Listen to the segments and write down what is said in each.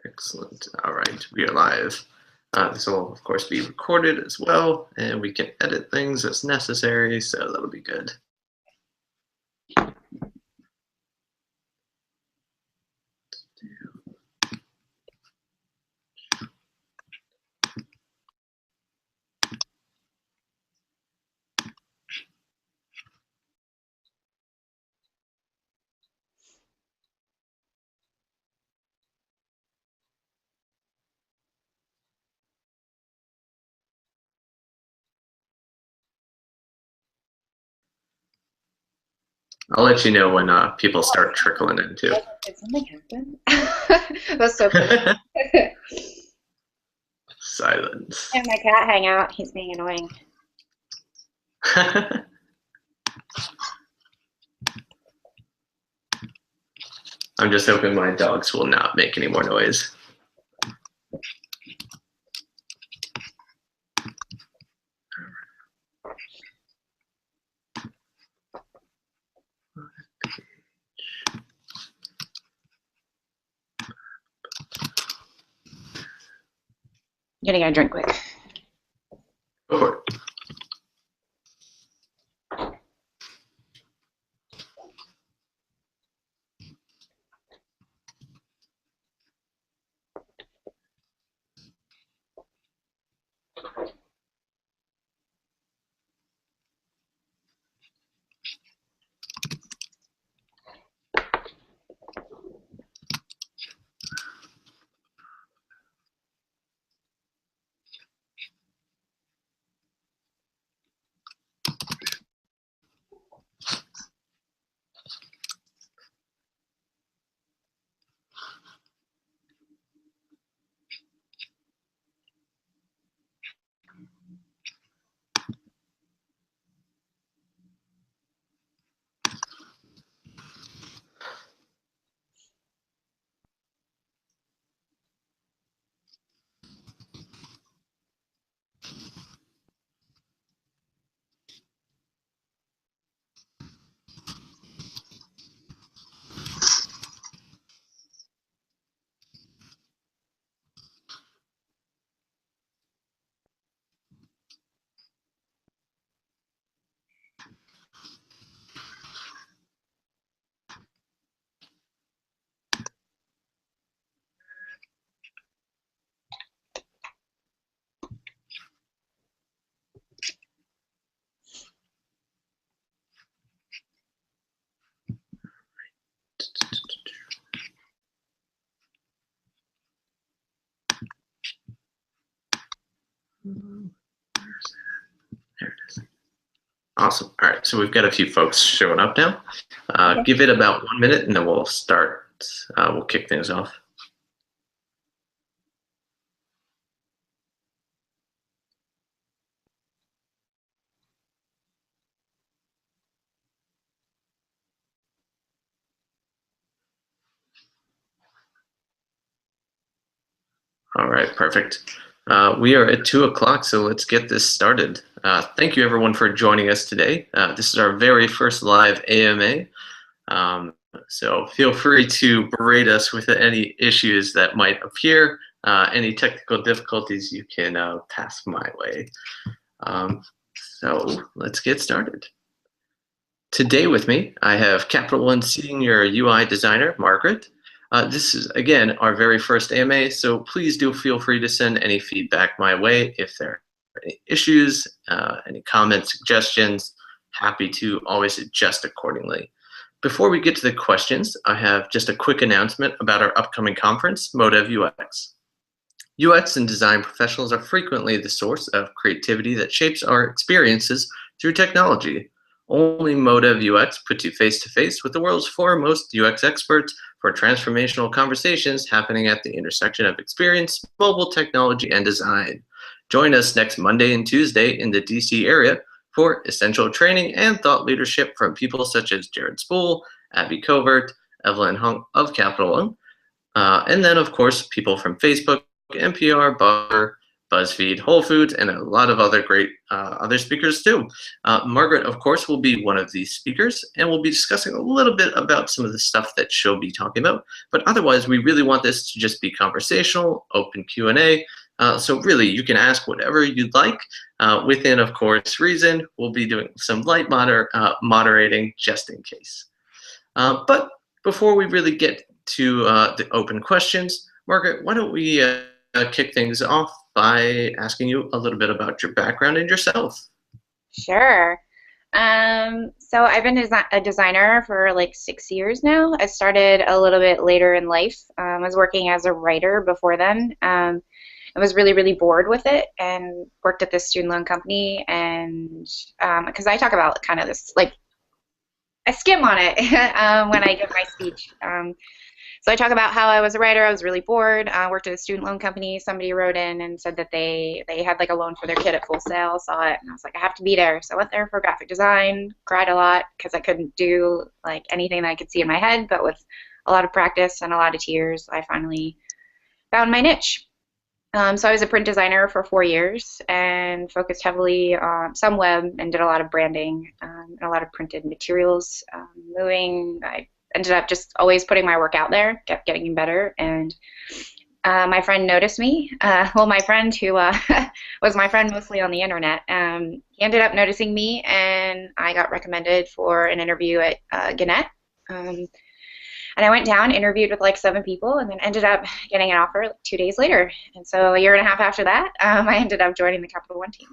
Excellent. All right, we are live. This will, of course, be recorded as well, and we can edit things as necessary, so that'll be good. I'll let you know when people start trickling in too. Did something happen? That's so funny. Silence. And my cat hang out. He's being annoying. I'm just hoping my dogs will not make any more noise. I'm gonna get a drink quick. Go for it. There it is. Awesome. All right, so we've got a few folks showing up now. Okay. Give it about 1 minute, and then we'll start. We'll kick things off. All right, perfect. We are at 2 o'clock, so let's get this started. Thank you, everyone, for joining us today. This is our very first live AMA, so feel free to berate us with any issues that might appear. Any technical difficulties you can pass my way. So let's get started. Today with me, I have Capital One Senior UI Designer, Margaret. This is, again, our very first AMA, so please do feel free to send any feedback my way if there are any issues, any comments, suggestions. Happy to always adjust accordingly. Before we get to the questions, I have just a quick announcement about our upcoming conference, ModevUX. UX and design professionals are frequently the source of creativity that shapes our experiences through technology. Only ModevUX puts you face-to-face with the world's foremost UX experts for transformational conversations happening at the intersection of experience, mobile technology, and design. Join us next Monday and Tuesday in the DC area for essential training and thought leadership from people such as Jared Spool, Abby Covert, Evelyn Hung of Capital One, and then, of course, people from Facebook, NPR, Bar, BuzzFeed, Whole Foods, and a lot of other great other speakers too. Margaret, of course, will be one of these speakers, and we'll be discussing a little bit about some of the stuff that she'll be talking about. But otherwise, we really want this to just be conversational, open Q&A. So really, you can ask whatever you'd like within, of course, reason. We'll be doing some light moderating just in case. But before we really get to the open questions, Margaret, why don't we kick things off by asking you a little bit about your background and yourself. Sure. So I've been a designer for like 6 years now. I started a little bit later in life. I was working as a writer before then. I was really, really bored with it and worked at this student loan company. And because I talk about kind of this, like, I skim on it when I give my speech. So I talk about how I was a writer. I was really bored. I worked at a student loan company. Somebody wrote in and said that they had like a loan for their kid at Full Sail. Saw it, and I was like, I have to be there. So I went there for graphic design. Cried a lot because I couldn't do like anything that I could see in my head. But with a lot of practice and a lot of tears, I finally found my niche. So I was a print designer for 4 years and focused heavily on some web and did a lot of branding and a lot of printed materials. I ended up just always putting my work out there, kept getting better, and my friend noticed me. Well, my friend who was my friend mostly on the internet, he ended up noticing me, and I got recommended for an interview at Gannett. And I went down, interviewed with like 7 people, and then ended up getting an offer like 2 days later. And so a year and a half after that, I ended up joining the Capital One team.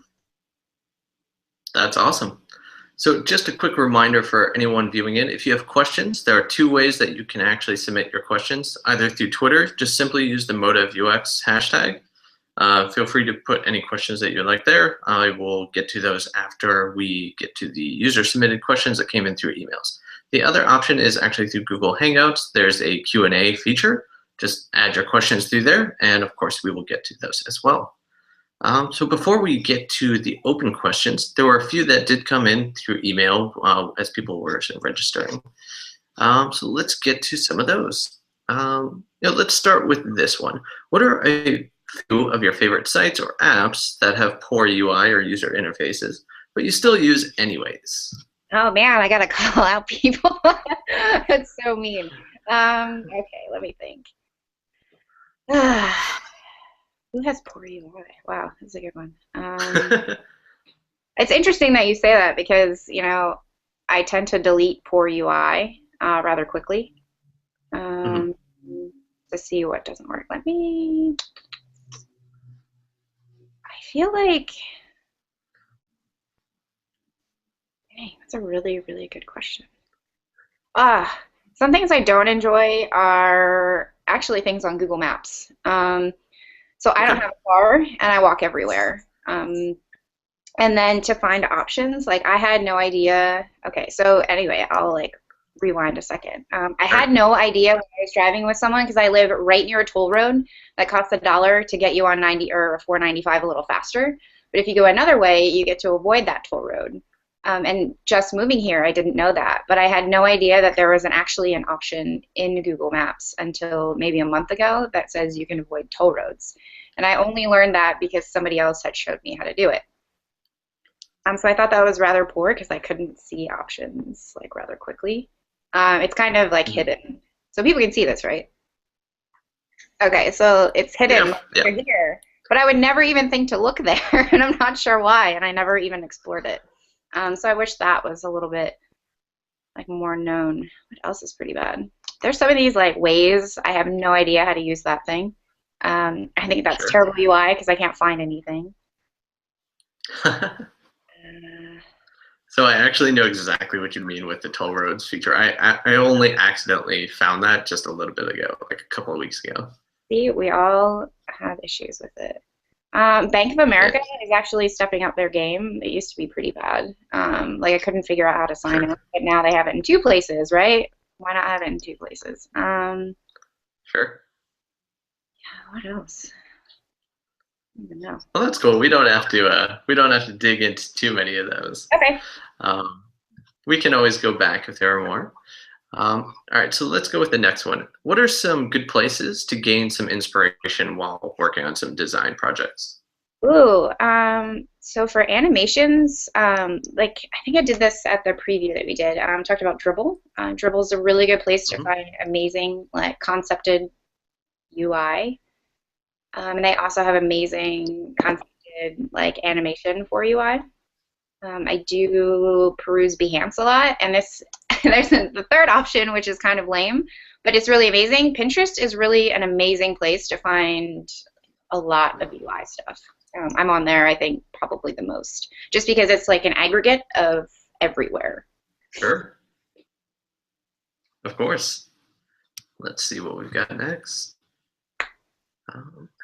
That's awesome. So just a quick reminder for anyone viewing in, if you have questions, there are 2 ways that you can actually submit your questions, either through Twitter, just simply use the ModevUX hashtag. Feel free to put any questions that you like there. I will get to those after we get to the user-submitted questions that came in through emails. The other option is actually through Google Hangouts. There's a Q&A feature. Just add your questions through there, and of course, we will get to those as well. So before we get to the open questions, there were a few that did come in through email as people were registering. So let's get to some of those. Let's start with this one. What are a few of your favorite sites or apps that have poor UI or user interfaces, but you still use anyways? Oh man, I gotta call out people. That's so mean. Okay, let me think. Who has poor UI? Wow, that's a good one. It's interesting that you say that because, you know, I tend to delete poor UI rather quickly to see what doesn't work. I feel like, dang, that's a really, really good question. Some things I don't enjoy are actually things on Google Maps. So I don't have a car, and I walk everywhere. And then to find options, like I had no idea. Okay, so anyway, I'll like rewind a second. I had no idea when I was driving with someone because I live right near a toll road that costs $1 to get you on 90 or 495 a little faster. But if you go another way, you get to avoid that toll road. And just moving here, I didn't know that. But I had no idea that there was actually an option in Google Maps until maybe a month ago that says you can avoid toll roads. And I only learned that because somebody else had showed me how to do it. So I thought that was rather poor because I couldn't see options like rather quickly. It's kind of like hidden. So people can see this, right? Okay, so it's hidden here. But I would never even think to look there, and I'm not sure why, and I never even explored it. So I wish that was a little bit like more known. What else is pretty bad? There's some of these like ways. I have no idea how to use that thing. I think that's terrible UI because I can't find anything. So I actually know exactly what you mean with the toll roads feature. I only accidentally found that just a little bit ago, like a couple of weeks ago. See, we all have issues with it. Bank of America is actually stepping up their game. It used to be pretty bad. Like I couldn't figure out how to sign up, but now they have it in 2 places, right? Why not have it in 2 places? Sure. Yeah, what else? I don't even know. Well, that's cool. We don't have to dig into too many of those. Okay. We can always go back if there are more. All right, so let's go with the next one. What are some good places to gain some inspiration while working on some design projects? Ooh, so for animations, like I think I did this at the preview that we did. Talked about Dribble. Dribble is a really good place to Hmm. find amazing, like concepted UI. And they also have amazing concepted like animation for UI. I do peruse Behance a lot, and this there's the third option, which is kind of lame, but it's really amazing. Pinterest is really an amazing place to find a lot of UI stuff. I'm on there, I think, probably the most, just because it's like an aggregate of everywhere. Sure, of course. Let's see what we've got next.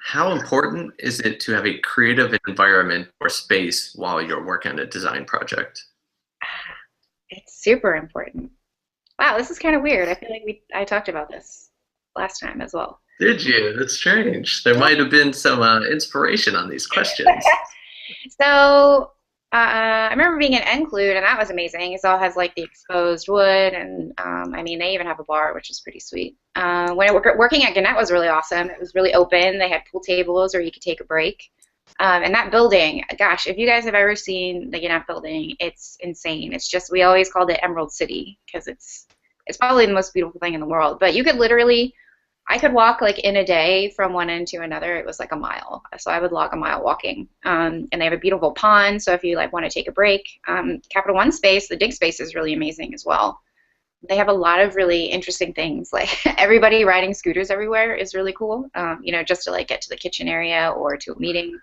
How important is it to have a creative environment or space while you're working on a design project? It's super important. Wow, this is kind of weird. I feel like I talked about this last time as well. Did you? That's strange. There might have been some inspiration on these questions. So I remember being in Include, and that was amazing. It all has like the exposed wood, and I mean, they even have a bar, which is pretty sweet. Working at Gannett was really awesome. It was really open. They had pool tables, or you could take a break. And that building, gosh, if you guys have ever seen the Gannett building, it's insane. It's just we always called it Emerald City because it's probably the most beautiful thing in the world. But you could literally I could walk like in a day from one end to another. It was like a mile. So I would log a mile walking. And they have a beautiful pond. So if you like want to take a break, Capital One space, the dig space is really amazing as well. They have a lot of really interesting things. Like everybody riding scooters everywhere is really cool. Just to like get to the kitchen area or to a meeting.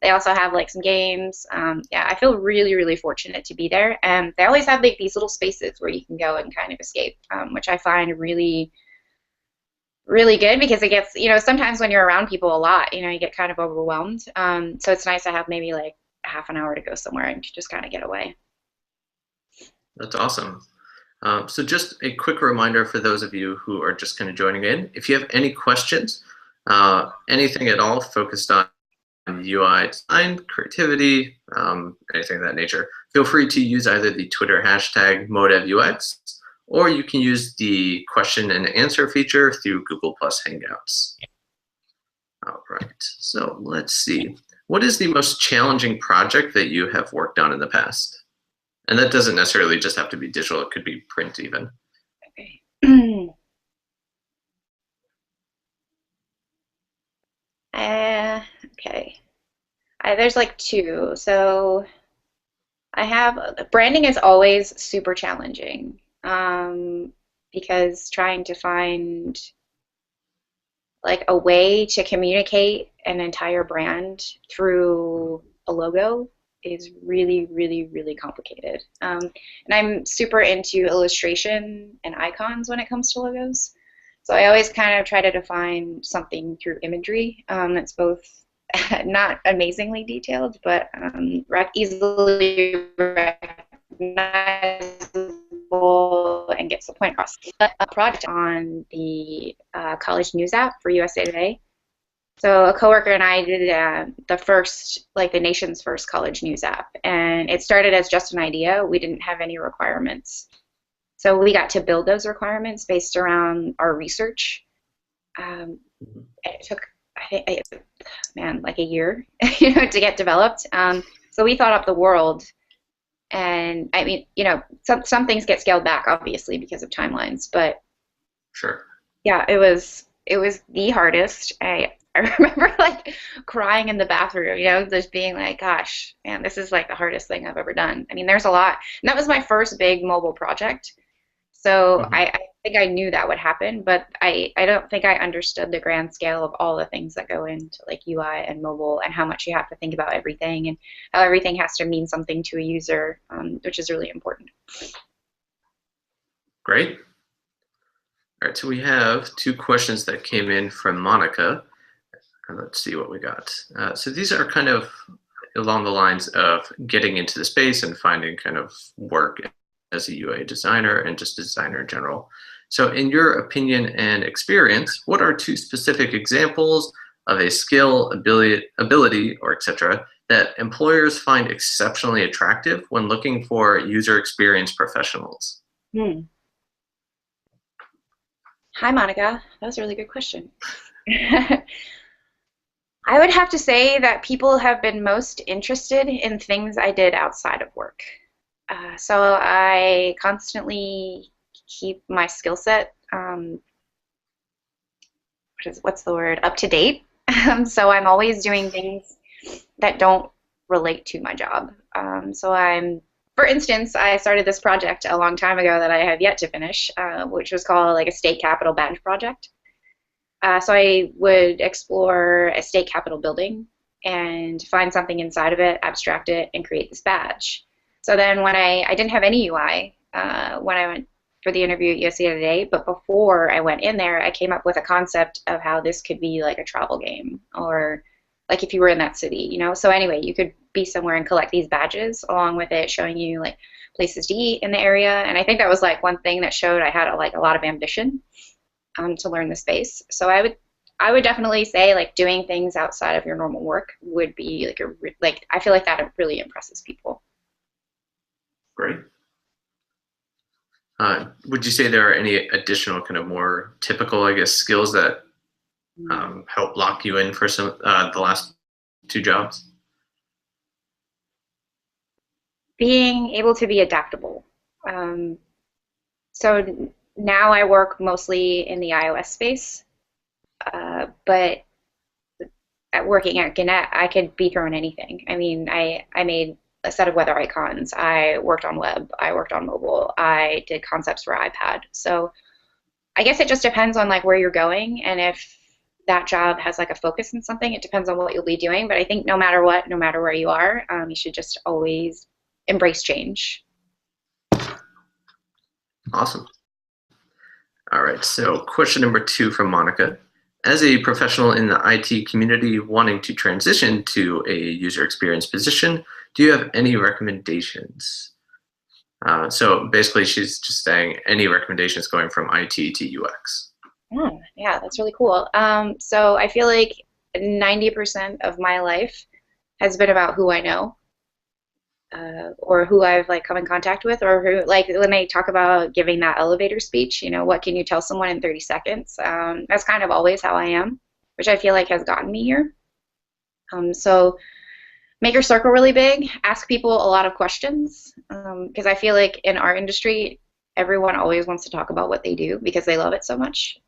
They also have like some games. Yeah, I feel really, really fortunate to be there. And they always have like these little spaces where you can go and kind of escape, which I find really good because it gets, sometimes when you're around people a lot, you get kind of overwhelmed. So it's nice to have maybe like half an hour to go somewhere and just kind of get away. That's awesome. So just a quick reminder for those of you who are just kind of joining in, if you have any questions, anything at all focused on UI design, creativity, anything of that nature, feel free to use either the Twitter hashtag ModevUX, or you can use the question and answer feature through Google Plus Hangouts. All right, so let's see. What is the most challenging project that you have worked on in the past? And that doesn't necessarily just have to be digital, it could be print even. Okay. Okay. There's like two. So I have branding is always super challenging because trying to find like a way to communicate an entire brand through a logo is really, really, really complicated. And I'm super into illustration and icons when it comes to logos. So I always kind of try to define something through imagery that's both not amazingly detailed, but easily recognizable and gets the point across. A project on the college news app for USA Today. So a coworker and I did the first, like the nation's first college news app, and it started as just an idea. We didn't have any requirements. So we got to build those requirements based around our research. It took, I think, like a year, to get developed. So we thought up the world, and I mean, some things get scaled back, obviously, because of timelines. But Sure. yeah, it was the hardest. I remember like crying in the bathroom, just being like, gosh, man, this is like the hardest thing I've ever done. I mean, there's a lot. And that was my first big mobile project. So Mm-hmm. I think I knew that would happen, but I don't think I understood the grand scale of all the things that go into like UI and mobile and how much you have to think about everything and how everything has to mean something to a user, which is really important. Great. All right, so we have two questions that came in from Monica. Let's see what we got. So these are kind of along the lines of getting into the space and finding kind of work as a UA designer and just a designer in general. So in your opinion and experience, what are two specific examples of a skill, ability, or etc. that employers find exceptionally attractive when looking for user experience professionals? Hmm. Hi, Monica. That was a really good question. I would have to say that people have been most interested in things I did outside of work. So I constantly keep my skill set, what's the word, up to date. So I'm always doing things that don't relate to my job. For instance, I started this project a long time ago that I have yet to finish, which was called like a state capitol badge project. So I would explore a state capitol building and find something inside of it, abstract it, and create this badge. So then when I didn't have any UI when I went for the interview at USC today, but before I went in there, I came up with a concept of how this could be like a travel game or like if you were in that city, you know? So anyway, you could be somewhere and collect these badges along with it showing you like places to eat in the area. And I think that was like one thing that showed I had like a lot of ambition to learn the space. So I would definitely say like doing things outside of your normal work would be like like I feel like that really impresses people. Great. Would you say there are any additional kind of more typical, I guess, skills that help lock you in for some the last two jobs? Being able to be adaptable. Um, so now I work mostly in the iOS space, but at working at Gannett, I could be thrown anything. I mean, I made a set of weather icons. I worked on web. I worked on mobile. I did concepts for iPad. So I guess it just depends on like where you're going and if that job has like a focus in something. It depends on what you'll be doing. But I think no matter what, no matter where you are, you should just always embrace change. Awesome. All right, so question number 2 from Monica. As a professional in the IT community wanting to transition to a user experience position, do you have any recommendations? So basically she's just saying any recommendations going from IT to UX. Yeah, that's really cool. So I feel like 90% of my life has been about who I know. Or who I've like come in contact with, or who like when they talk about giving that elevator speech, you know, what can you tell someone in 30 seconds? That's kind of always how I am, which I feel like has gotten me here. So make your circle really big, ask people a lot of questions, because I feel like in our industry, everyone always wants to talk about what they do because they love it so much.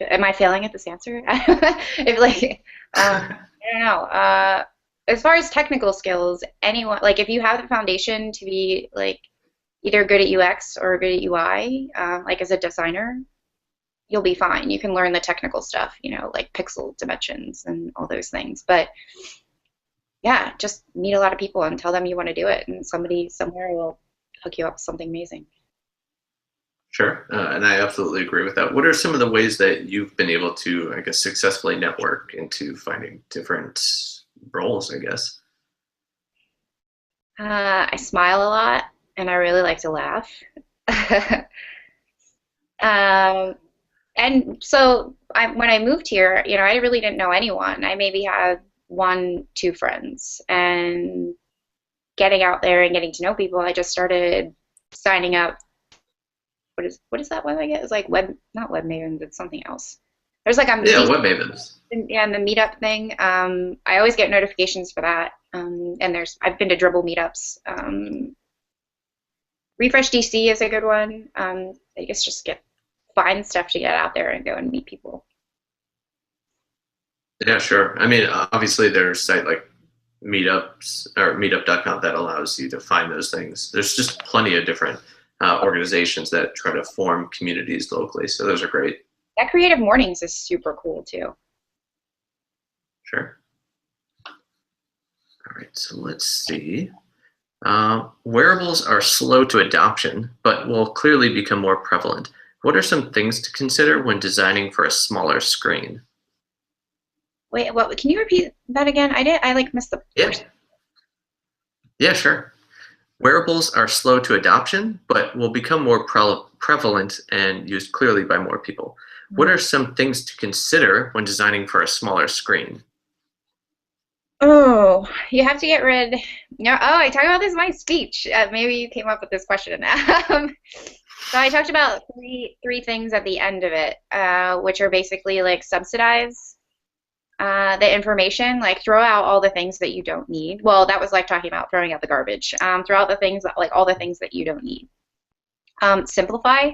Am I failing at this answer? If like, I don't know. As far as technical skills, anyone like if you have the foundation to be like either good at UX or good at UI, like as a designer, you'll be fine. You can learn the technical stuff, you know, like pixel dimensions and all those things. But yeah, just meet a lot of people and tell them you want to do it, and somebody somewhere will hook you up with something amazing. Sure, and I absolutely agree with that. What are some of the ways that you've been able to, I guess, successfully network into finding different roles, I guess? I smile a lot, and I really like to laugh. Um, and so when I moved here, you know, I really didn't know anyone. I maybe had one, two friends, and getting out there and getting to know people, I just started signing up. What is that one I get? It's like web, not web mavens, it's something else. There's like a Yeah, web mavens. yeah, and the meetup thing. I always get notifications for that. And I've been to Dribble meetups. Refresh DC is a good one. I guess just find stuff to get out there and go and meet people. Yeah, sure. I mean, obviously there's a site like meetups or meetup.com that allows you to find those things. There's just plenty of different organizations that try to form communities locally. So those are great. That Creative Mornings is super cool too. Sure. All right, so let's see. Wearables are slow to adoption, but will clearly become more prevalent. What are some things to consider when designing for a smaller screen? Wait, what? Can you repeat that again? I like missed the first. Yeah, sure. Wearables are slow to adoption, but will become more prevalent and used clearly by more people. What are some things to consider when designing for a smaller screen? Oh, you have to get rid. No, oh, I talked about this in my speech. Maybe you came up with this question. So I talked about three things at the end of it, which are basically like subsidize, the information, like throw out all the things that you don't need. Well, that was like talking about throwing out the garbage. Throw out the things that, like all the things that you don't need. Simplify.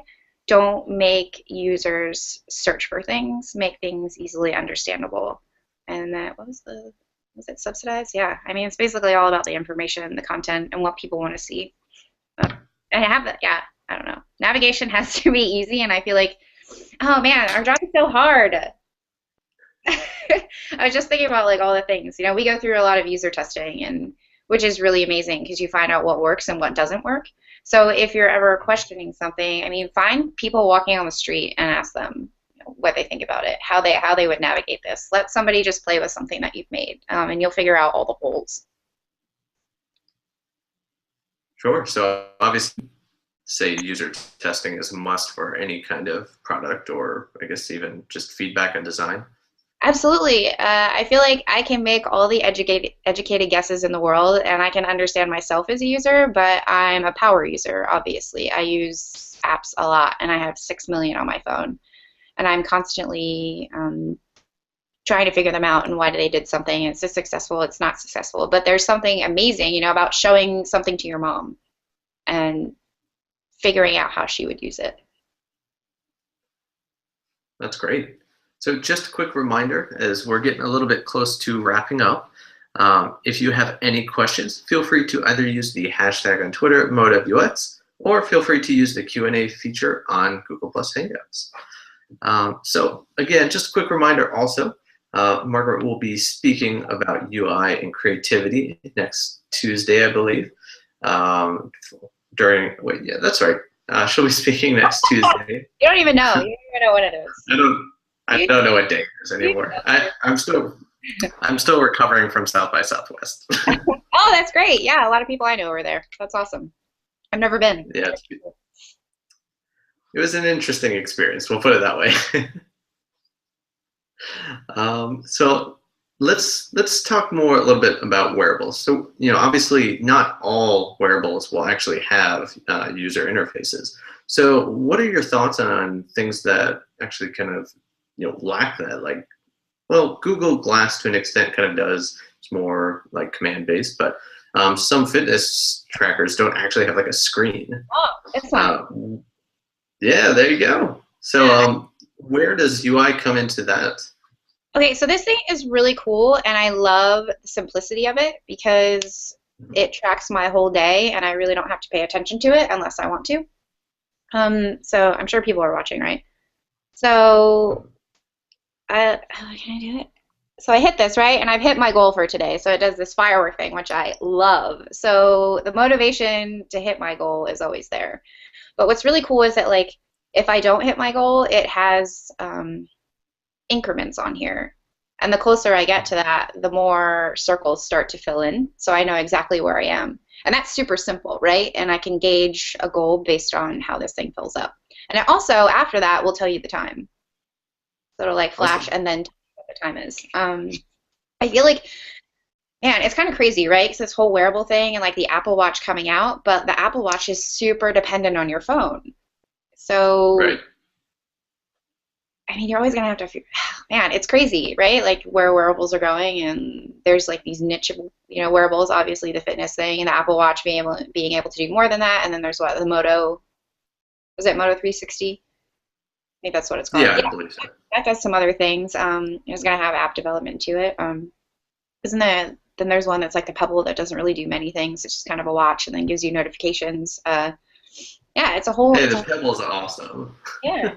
Don't make users search for things. Make things easily understandable. And that, what was it subsidized? Yeah. I mean, it's basically all about the information, the content, and what people want to see. And have that, yeah, I don't know. Navigation has to be easy, and I feel like, oh man, our job is so hard. I was just thinking about like all the things. You know, we go through a lot of user testing, and which is really amazing because you find out what works and what doesn't work. So if you're ever questioning something, I mean, find people walking on the street and ask them, you know, what they think about it, how they would navigate this. Let somebody just play with something that you've made, and you'll figure out all the holes. Sure. So obviously, say user testing is a must for any kind of product, or I guess even just feedback and design. Absolutely. I feel like I can make all the educated guesses in the world, and I can understand myself as a user, but I'm a power user, obviously. I use apps a lot, and I have 6 million on my phone, and I'm constantly trying to figure them out and why they did something. It's just successful, it's not successful. But there's something amazing, you know, about showing something to your mom and figuring out how she would use it. That's great. So just a quick reminder, as we're getting a little bit close to wrapping up, if you have any questions, feel free to either use the hashtag on Twitter, ModevUX, or feel free to use the Q&A feature on Google Plus Hangouts. So again, just a quick reminder also, Margaret will be speaking about UI and creativity next Tuesday, I believe. Wait, yeah, that's right. She'll be speaking next Tuesday. You don't even know. You don't even know what it is. I don't know what day it is anymore. I'm still recovering from South by Southwest. Oh, that's great. Yeah, a lot of people I know are there. That's awesome. I've never been. Yeah, it was an interesting experience. We'll put it that way. So let's talk more a little bit about wearables. So you know, obviously, not all wearables will actually have user interfaces. So what are your thoughts on things that actually kind of lack that? Like, well, Google Glass to an extent kind of does. It's more like command based, but some fitness trackers don't actually have like a screen. Oh, that's fun. Yeah, there you go. So where does UI come into that? Okay, so this thing is really cool, and I love the simplicity of it because it tracks my whole day, and I really don't have to pay attention to it unless I want to. So I'm sure people are watching, right? So how can I do it? So I hit this, right? And I've hit my goal for today. So it does this firework thing, which I love. So the motivation to hit my goal is always there. But what's really cool is that, like, if I don't hit my goal, it has increments on here. And the closer I get to that, the more circles start to fill in. So I know exactly where I am. And that's super simple, right? And I can gauge a goal based on how this thing fills up. And it also, after that, will tell you the time. So it'll like flash and then tell you what the time is. I feel like, man, it's kind of crazy, right? Because this whole wearable thing and like the Apple Watch coming out, but the Apple Watch is super dependent on your phone. So, right. I mean, you're always going to have to, man, it's crazy, right? Like where wearables are going, and there's like these niche, wearables, obviously the fitness thing, and the Apple Watch being able to do more than that. And then there's what, the Moto 360? I think that's what it's called. Yeah, I believe so. That does some other things. It's going to have app development to it. Then there's one that's like the Pebble that doesn't really do many things. It's just kind of a watch and then gives you notifications. Yeah, it's a whole. Hey, the Pebble's awesome. Yeah,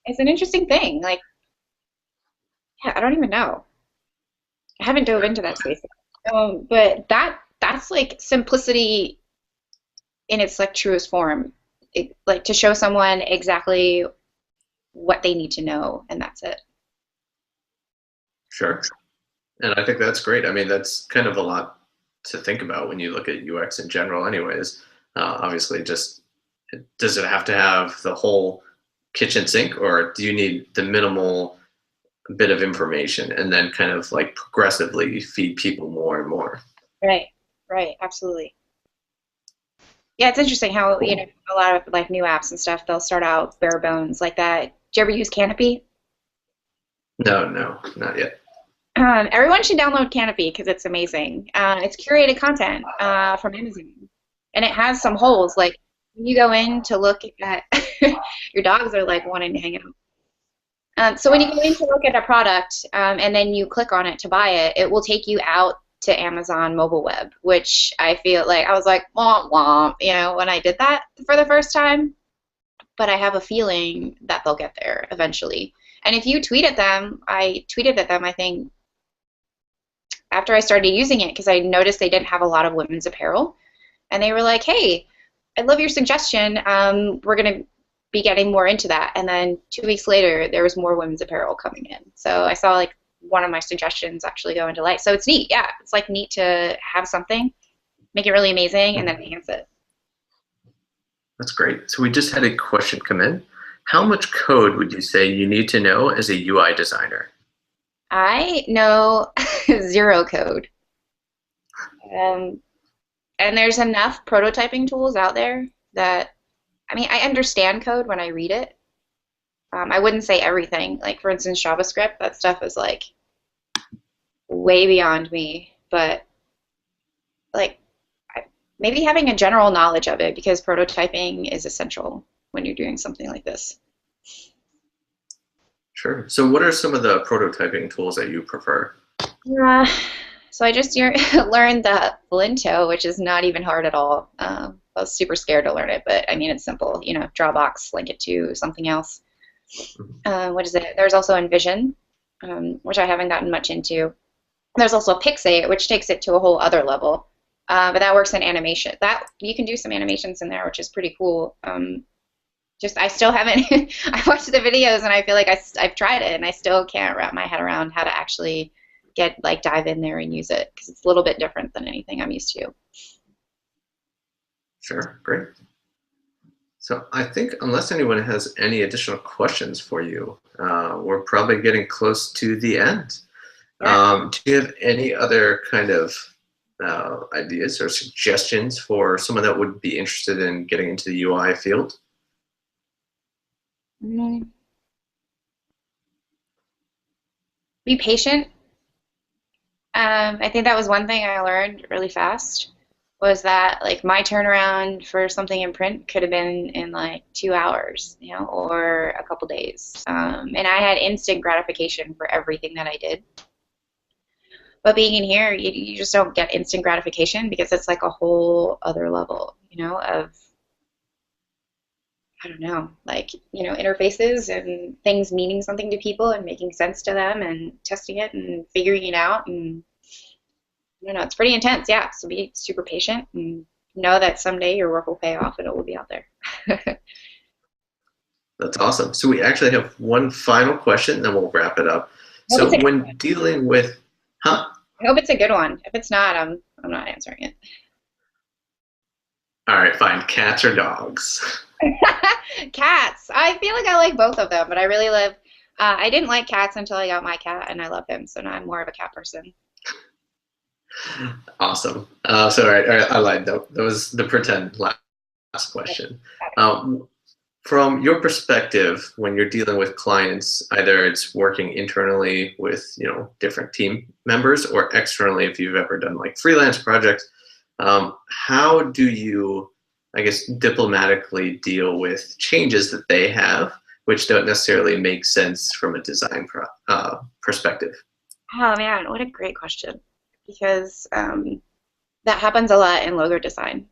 it's an interesting thing. Like, yeah, I don't even know. I haven't dove into that space. But that's like simplicity in its like truest form. Like to show someone exactly what they need to know, and that's it. Sure. And I think that's great. I mean, that's kind of a lot to think about when you look at UX in general anyways. Obviously, just does it have to have the whole kitchen sink, or do you need the minimal bit of information and then kind of like progressively feed people more and more? Right, absolutely. Yeah, it's interesting how, Cool. A lot of like new apps and stuff, they'll start out bare bones like that. Do you ever use Canopy? No, not yet. Everyone should download Canopy because it's amazing. It's curated content from Amazon, and it has some holes. Like when you go in to look at, your dogs are like wanting to hang out. So when you go in to look at a product and then you click on it to buy it, it will take you out to Amazon mobile web, which I feel like I was like womp womp, when I did that for the first time. But I have a feeling that they'll get there eventually. And if you tweet at them, I tweeted at them, I think, after I started using it because I noticed they didn't have a lot of women's apparel. And they were like, hey, I love your suggestion. We're going to be getting more into that. And then 2 weeks later, there was more women's apparel coming in. So I saw like one of my suggestions actually go into light. So it's neat. Yeah, it's like neat to have something, make it really amazing, and then enhance it. That's great. So we just had a question come in. How much code would you say you need to know as a UI designer? I know zero code. And there's enough prototyping tools out there that, I mean, I understand code when I read it. I wouldn't say everything. Like, for instance, JavaScript, that stuff is like way beyond me. But like, maybe having a general knowledge of it because prototyping is essential when you're doing something like this. Sure. So what are some of the prototyping tools that you prefer? So I just learned the Flinto, which is not even hard at all. I was super scared to learn it, but I mean, it's simple. Drawbox, link it to something else. What is it? There's also Envision, which I haven't gotten much into. There's also Pixate, which takes it to a whole other level. But that works in animation. That you can do some animations in there, which is pretty cool. I still haven't. I watched the videos and I feel like I've tried it and I still can't wrap my head around how to actually dive in there and use it because it's a little bit different than anything I'm used to. Sure, great. So I think unless anyone has any additional questions for you, we're probably getting close to the end. Yeah. Do you have any other kind of ideas or suggestions for someone that would be interested in getting into the UI field? Be patient. I think that was one thing I learned really fast was that like my turnaround for something in print could have been in like 2 hours, or a couple days. And I had instant gratification for everything that I did. But being in here, you just don't get instant gratification because it's like a whole other level, of, I don't know, like, interfaces and things meaning something to people and making sense to them and testing it and figuring it out. And, it's pretty intense, yeah. So be super patient and know that someday your work will pay off and it will be out there. That's awesome. So we actually have one final question, then we'll wrap it up. So when dealing with, I hope it's a good one. If it's not, I'm not answering it. All right, fine. Cats or dogs? Cats. I feel like I like both of them, but I really love. I didn't like cats until I got my cat, and I love him. So now I'm more of a cat person. Awesome. So all right, I lied though. That was the pretend last question. From your perspective, when you're dealing with clients, either it's working internally with different team members or externally, if you've ever done like freelance projects, how do you, I guess, diplomatically deal with changes that they have, which don't necessarily make sense from a design perspective? Oh man, what a great question! Because that happens a lot in logo design.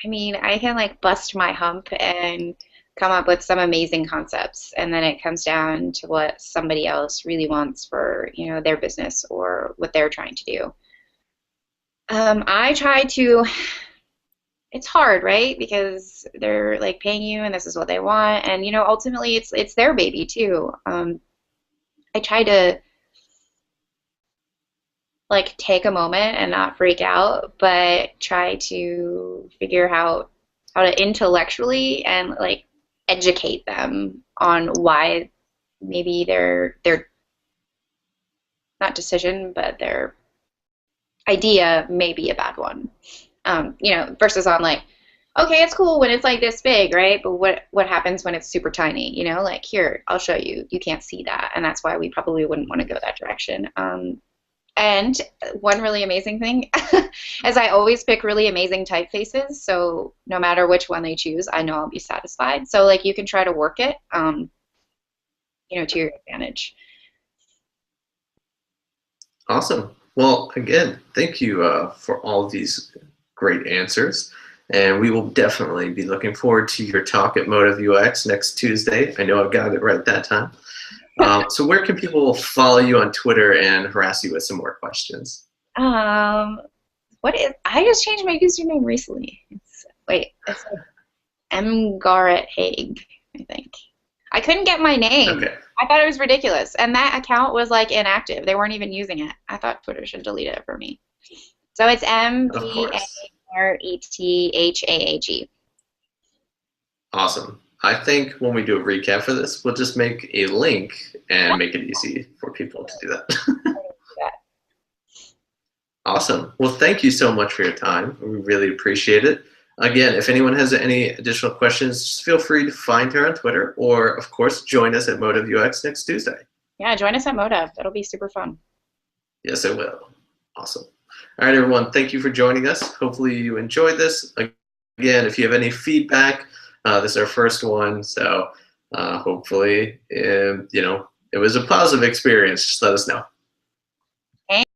I mean, I can like bust my hump and come up with some amazing concepts, and then it comes down to what somebody else really wants for their business or what they're trying to do. I try to. It's hard, right? Because they're like paying you, and this is what they want, and ultimately it's their baby too. I try to like take a moment and not freak out, but try to figure out how to intellectually and like educate them on why maybe their not decision, but their idea may be a bad one. Versus on like, okay, it's cool when it's like this big, right? But what happens when it's super tiny? You know, like here, I'll show you. You can't see that, and that's why we probably wouldn't want to go that direction. And one really amazing thing is I always pick really amazing typefaces. So no matter which one they choose, I know I'll be satisfied. So like you can try to work it, to your advantage. Awesome. Well, again, thank you for all of these great answers. And we will definitely be looking forward to your talk at ModevUX next Tuesday. I know I've got it right that time. So where can people follow you on Twitter and harass you with some more questions? I just changed my username recently. It's like Margaret Haag, I think. I couldn't get my name. Okay. I thought it was ridiculous. And that account was like inactive. They weren't even using it. I thought Twitter should delete it for me. So it's Of course. MBARETHAAG. Awesome. I think when we do a recap for this, we'll just make a link and make it easy for people to do that. Awesome. Well, thank you so much for your time. We really appreciate it. Again, if anyone has any additional questions, just feel free to find her on Twitter or, of course, join us at ModevUX next Tuesday. Yeah, join us at Modev. It'll be super fun. Yes, it will. Awesome. All right, everyone. Thank you for joining us. Hopefully you enjoyed this. Again, if you have any feedback, this is our first one. So hopefully, it was a positive experience. Just let us know.